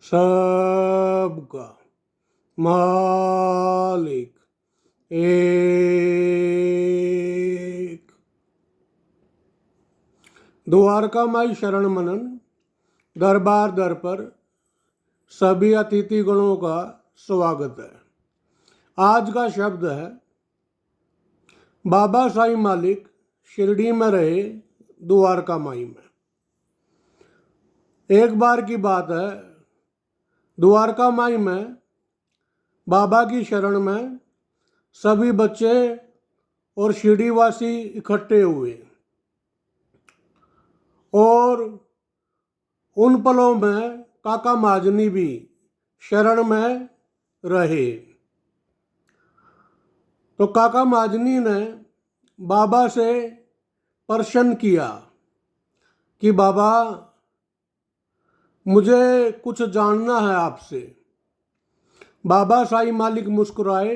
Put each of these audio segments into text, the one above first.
सबका मालिक एक। द्वारका माई शरण मनन दरबार दर पर सभी अतिथि गणों का स्वागत है। आज का शब्द है बाबा साईं मालिक शिरडी में रहे द्वारका माई में। एक बार की बात है, द्वारका माई में बाबा की शरण में सभी बच्चे और शिरडीवासी इकट्ठे हुए और उन पलों में काका महाजनी भी शरण में रहे। तो काका महाजनी ने बाबा से प्रश्न किया कि बाबा, मुझे कुछ जानना है आपसे। बाबा साईं मालिक मुस्कुराए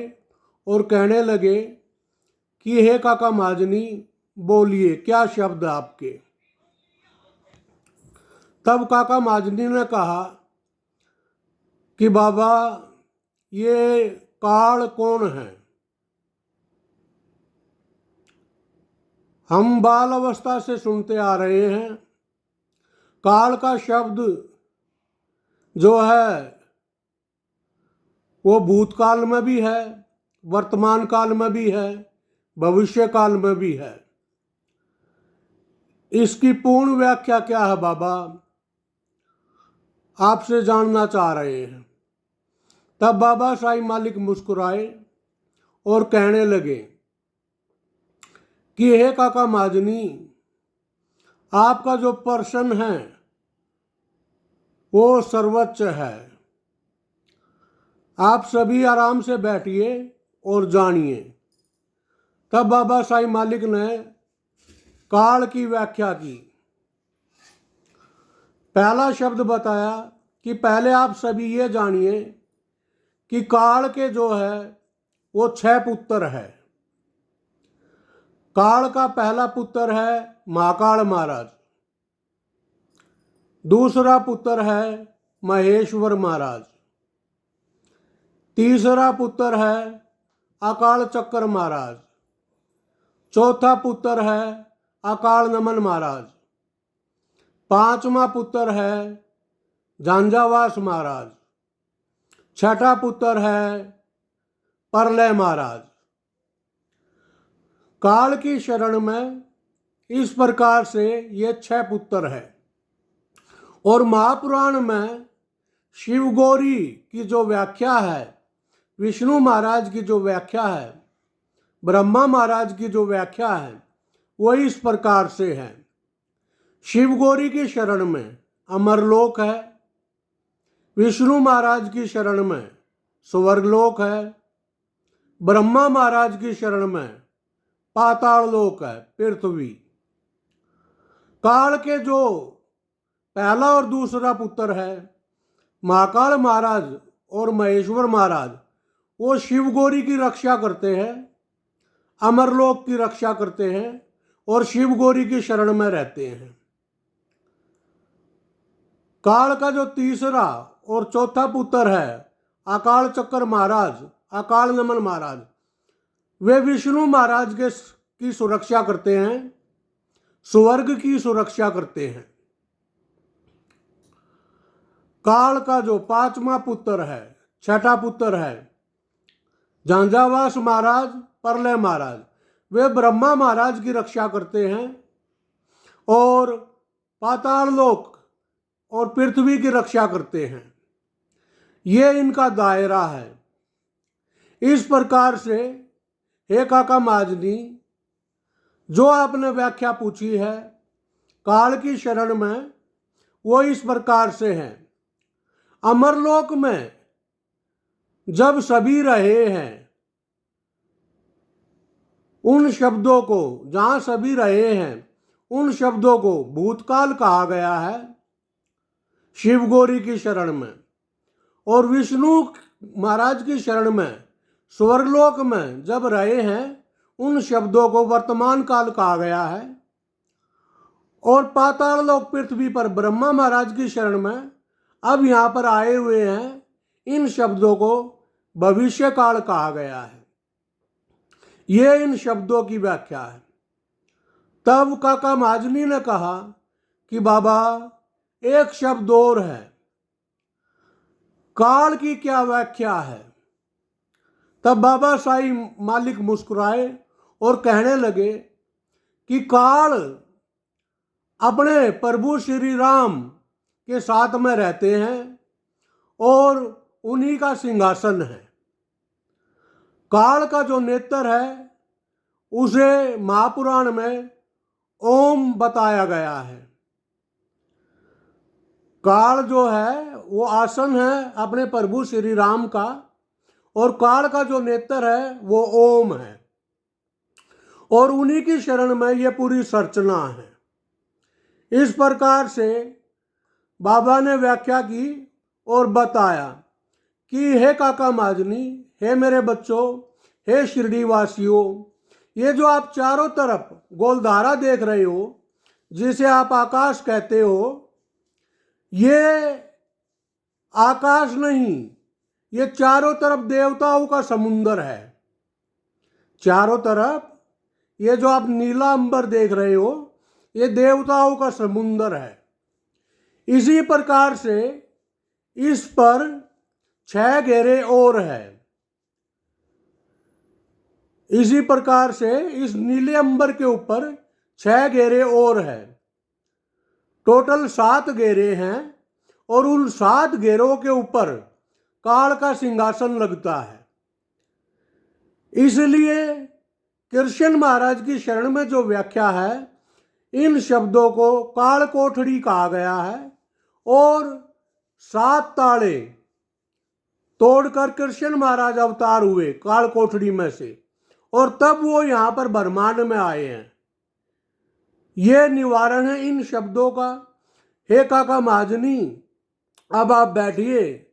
और कहने लगे कि हे काका महाजनी, बोलिए, क्या शब्द आपके। तब काका महाजनी ने कहा कि बाबा, ये काल कौन है? हम बाल अवस्था से सुनते आ रहे हैं, काल का शब्द जो है वो भूतकाल में भी है, वर्तमान काल में भी है, भविष्य काल में भी है। इसकी पूर्ण व्याख्या क्या है बाबा, आपसे जानना चाह रहे हैं। तब बाबा साईं मालिक मुस्कुराए और कहने लगे कि हे काका महाजनी, आपका जो प्रश्न है वो सर्वोच्च है। आप सभी आराम से बैठिए और जानिए। तब बाबा साईं मालिक ने काल की व्याख्या की। पहला शब्द बताया कि पहले आप सभी ये जानिए कि काल के जो है वो 6 पुत्र है। काल का पहला पुत्र है महाकाल महाराज, दूसरा पुत्र है महेश्वर महाराज, तीसरा पुत्र है अकाल चक्र महाराज, चौथा पुत्र है अकाल नमन महाराज, पांचवा पुत्र है झांझावास महाराज, छठा पुत्र है प्रलय महाराज। काल की शरण में इस प्रकार से ये 6 पुत्र है। और महापुराण में शिव गौरी की जो व्याख्या है, विष्णु महाराज की जो व्याख्या है, ब्रह्मा महाराज की जो व्याख्या है, वो इस प्रकार से है। शिव गौरी की शरण में अमरलोक है, विष्णु महाराज की शरण में स्वर्गलोक है, ब्रह्मा महाराज की शरण में पाताल लोक है, पृथ्वी। काल के जो पहला और दूसरा पुत्र है महाकाल महाराज और महेश्वर महाराज, वो शिव गौरी की रक्षा करते हैं, अमरलोक की रक्षा करते हैं और शिव गौरी की शरण में रहते हैं। काल का जो तीसरा और चौथा पुत्र है अकाल चक्र महाराज, अकाल नमन महाराज, वे विष्णु महाराज की सुरक्षा करते हैं, स्वर्ग की सुरक्षा करते हैं। काल का जो पांचवा पुत्र है, छठा पुत्र है झांझावास महाराज, प्रलय महाराज, वे ब्रह्मा महाराज की रक्षा करते हैं और पाताल लोक और पृथ्वी की रक्षा करते हैं। ये इनका दायरा है। इस प्रकार से हे काका महाजनी, जो आपने व्याख्या पूछी है काल की शरण में, वो इस प्रकार से है। अमरलोक में जब सभी रहे हैं, उन शब्दों को, जहां सभी रहे हैं, उन शब्दों को भूतकाल कहा गया है शिव गौरी की शरण में। और विष्णु महाराज की शरण में स्वर्गलोक में जब रहे हैं, उन शब्दों को वर्तमान काल कहा गया है। और पाताल लोक पृथ्वी पर ब्रह्मा महाराज की शरण में अब यहाँ पर आए हुए हैं, इन शब्दों को भविष्य काल कहा गया है। ये इन शब्दों की व्याख्या है। तब काका महाजनी ने कहा कि बाबा एक शब्द और है, काल की क्या व्याख्या है। तब बाबा साई मालिक मुस्कुराए और कहने लगे कि काल अपने प्रभु श्री राम के साथ में रहते हैं और उन्हीं का सिंहासन है। काल का जो नेत्र है उसे महापुराण में ओम बताया गया है। काल जो है वो आसन है अपने प्रभु श्री राम का, और काल का जो नेत्र है वो ओम है, और उन्हीं की शरण में ये पूरी संरचना है। इस प्रकार से बाबा ने व्याख्या की और बताया कि हे काका महाजनी, हे मेरे बच्चों, हे शिरडी वासियों, ये जो आप चारों तरफ गोलधारा देख रहे हो, जिसे आप आकाश कहते हो, ये आकाश नहीं, ये चारों तरफ देवताओं का समुंदर है। चारों तरफ ये जो आप नीला अंबर देख रहे हो, ये देवताओं का समुंदर है। इसी प्रकार से इस पर 6 घेरे और है। इसी प्रकार से इस नीले अंबर के ऊपर 6 घेरे और है। टोटल 7 घेरे हैं, और उन 7 घेरों के ऊपर काल का सिंहासन लगता है। इसलिए कृष्ण महाराज की शरण में जो व्याख्या है, इन शब्दों को काल कोठड़ी कहा गया है, और 7 ताले तोड़कर कृष्ण महाराज अवतार हुए काल कोठड़ी में से, और तब वो यहाँ पर ब्रह्मांड में आए हैं। ये निवारण है इन शब्दों का। हे काका महाजनी, अब आप बैठिए,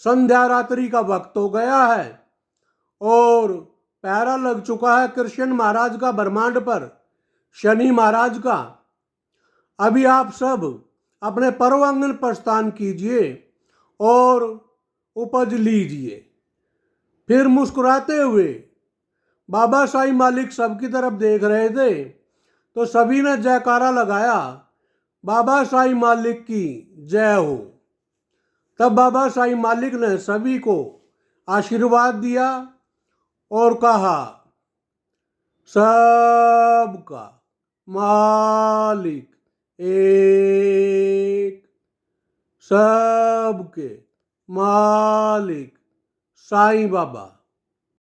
संध्या रात्रि का वक्त हो गया है और पहरा लग चुका है कृष्ण महाराज का ब्रह्मांड पर, शनि महाराज का। अभी आप सब अपने परवांगन प्रस्थान कीजिए और उपज लीजिए। फिर मुस्कुराते हुए बाबा साई मालिक सबकी तरफ देख रहे थे, तो सभी ने जयकारा लगाया, बाबा साई मालिक की जय हो। तब बाबा साई मालिक ने सभी को आशीर्वाद दिया और कहा, सबका मालिक एक, सबके मालिक साईं बाबा।